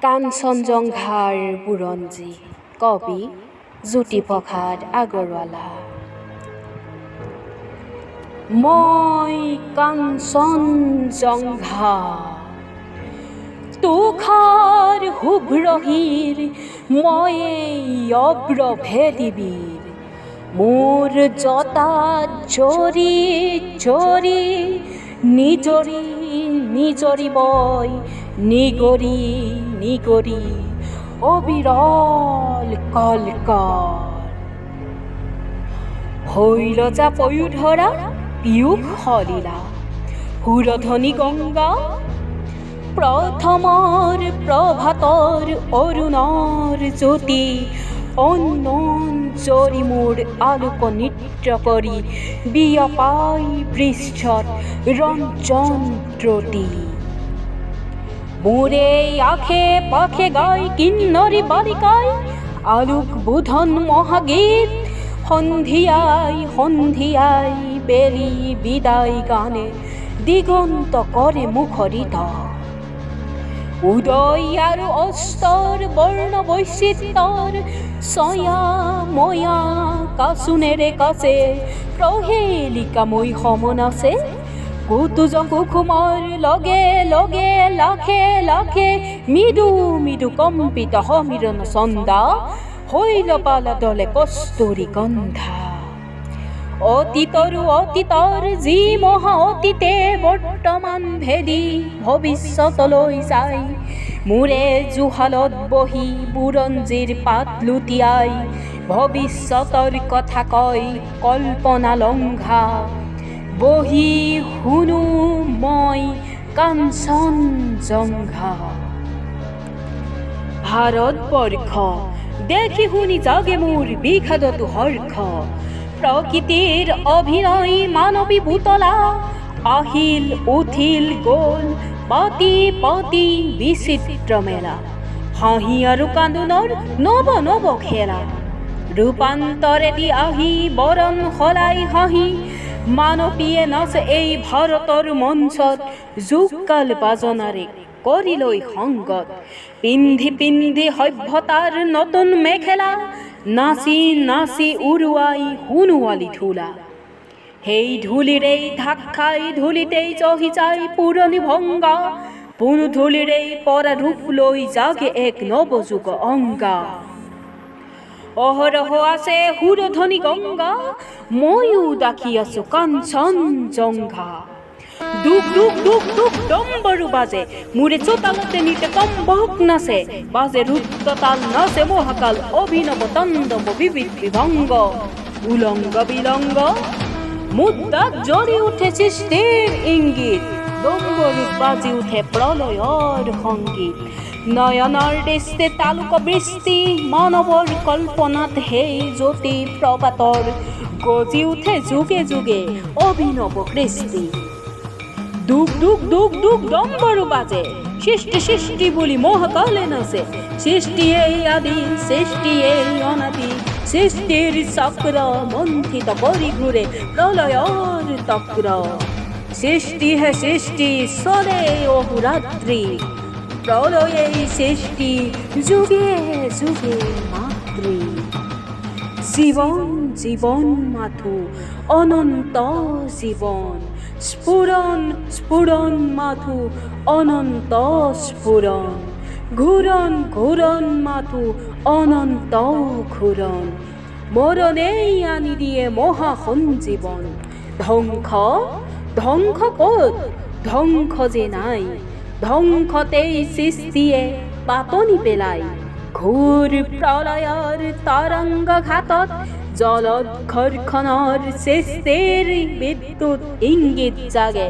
কাঞ্চনজঙ্ঘাৰ বুৰঞ্জী কবি জ্যোতিপ্ৰসাদ আগৰৱালা। মই কাঞ্চনজঙ্ঘা তুষাৰ শুভ্ৰহীৰ ময়েই অব্ৰভেদিবীৰ মোৰ জটাত জৰি জৰি নিজৰি নিজৰি বৈ নিগৰি নিগৰি অবিৰল কলকল হৈল যা পয়োধৰা পিয়ুষ সলিলা সুৰধনী গংগা প্ৰথমৰ প্ৰভাতৰ অৰুণৰ জ্যোতি অনঞ্জৰি মোৰ আলোক নৃত্য কৰি বিয়পাই পৃষ্ঠত ৰঞ্জন ত্ৰুটি মোৰে আশে পাশে গাই কিন্নৰী বালিকাই আলোক বোধন মহাগীত সন্ধিয়াই সন্ধিয়াই বেলি বিদায় গানে দিগন্ত কৰে মুখৰিত উদয় আৰু অস্তৰ বৰ্ণ বৈচিত্ৰৰ ছয়া ময়া কাচোনেৰে কাছে প্ৰহেলিকাময় সমন আছে কুতুজ কুসুমৰ লগে লগে লাখে লাখে মৃদু মৃদু কম্পিত সমীৰণ চন্দা হৈল পালা দলে কস্তুৰী গন্ধা অতীতৰো অতীতৰ যি মহা অতীতে বৰ্তমান ভেদি ভৱিষ্যতলৈ যায় মোৰে জুহালত বহি বুৰঞ্জীৰ পাত লুটিয়াই ভৱিষ্যতৰ কথা কয় কল্পনা লংঘা বহি শুনো মই কাঞ্চনজঙ্ঘা। ভাৰতবৰ্ষ দেখি শুনি জাগে মোৰ বিষাদতো হৰ্ষ প্ৰকৃতিৰ অভিনয় মানৱী পুতলা আহিল উঠিল গ'ল পাতি পাতি বিচিত্ৰ মেলা হাঁহি আৰু কান্দোনৰ নৱ নৱ খেলা ৰূপান্তৰেদি আহি বৰণ সলাই হাঁহি মানৱীয়ে নাচে এই ভাৰতৰ মঞ্চত যুগকাল বাজনাৰে কৰিলৈ সংগত পিন্ধি পিন্ধি সভ্যতাৰ নতুন মেখেলা নাচি নাচি উৰুৱাই সোণোৱালী ধূলা সেই ধূলিৰেই ঢাক খাই ধূলিতেই চহি যায় পুৰণি ভংগা পুনু ধূলিৰেই পৰা ৰূপ লৈ জাগে এক নৱযুগ অংগা অহৰহ আছে সুৰধনী গংগা ময়ো ডাকি আছো কাঞ্চনজঙ্ঘা দুখ দুখ দুখ দুখ ডম্বৰু বাজে মোৰে চোতালতে নিতে কম্বক নাচে বাজে ৰুদ্ৰতাল নাচে মহাকাল অভিনৱ তাণ্ডৱ বিবিধ বিভংগ উলংগ বিলংগ মুদ্ৰাত জ্বলি উঠে সৃষ্টিৰ ইংগিত ডম্বৰুত বাজি উঠে প্ৰলয়ৰ সংগীত নয়নৰ দৃষ্টি তালুক বৃষ্টি মানৱৰ কল্পনাত সেই জ্যোতি প্ৰপাতৰ গজি উঠে যুগে যুগে অভিনৱ কৃষ্টি দুখ দুখ দুখ দুখ ডম্বৰু বাজে সৃষ্টি সৃষ্টি বুলি মহাকালে নাচে সৃষ্টিয়েই আদি সৃষ্টিয়েই অনাদি সৃষ্টিৰ চক্ৰ মন্থিত কৰি ঘূৰে প্ৰলয়ৰ তক্ৰ সৃষ্টি হে সৃষ্টি চলে অহোৰাত্ৰি প্ৰলয়েই সৃষ্টি যুগে যুগে মাতৃ জীৱন জীৱন মাথো অনন্ত জীৱন স্ফুৰণ স্ফুৰণ মাথো অনন্ত স্ফুৰণ ঘূৰণ ঘূৰণ মাথো অনন্ত ঘূৰণ মৰণেই আনি দিয়ে মহা সঞ্জীৱন ধ্বংস ধ্বংস ক'ত ধ্বংস যে নাই ধ্বংসতেই সৃষ্টিয়ে পাতনি পেলাই ঘূৰ প্ৰলয়ৰ তৰংগ ঘাটত জলত ঘৰখনৰ সৃষ্টিৰ বিদ্যুৎ ইংগিত জাগে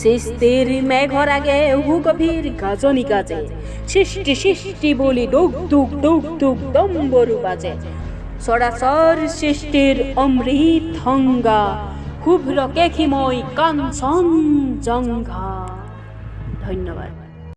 সৃষ্টিৰ মেঘৰ আগে সুগভীৰ গাজনি গাজে সৃষ্টি সৃষ্টি বুলি দুখ দুখ দুখ দুখ ডম্বৰু বাজে চৰাচৰ সৃষ্টিৰ অমৃত সংগা শুভ্ৰ কেশীময় কাঞ্চনজঙ্ঘা। ধন্যবাদ।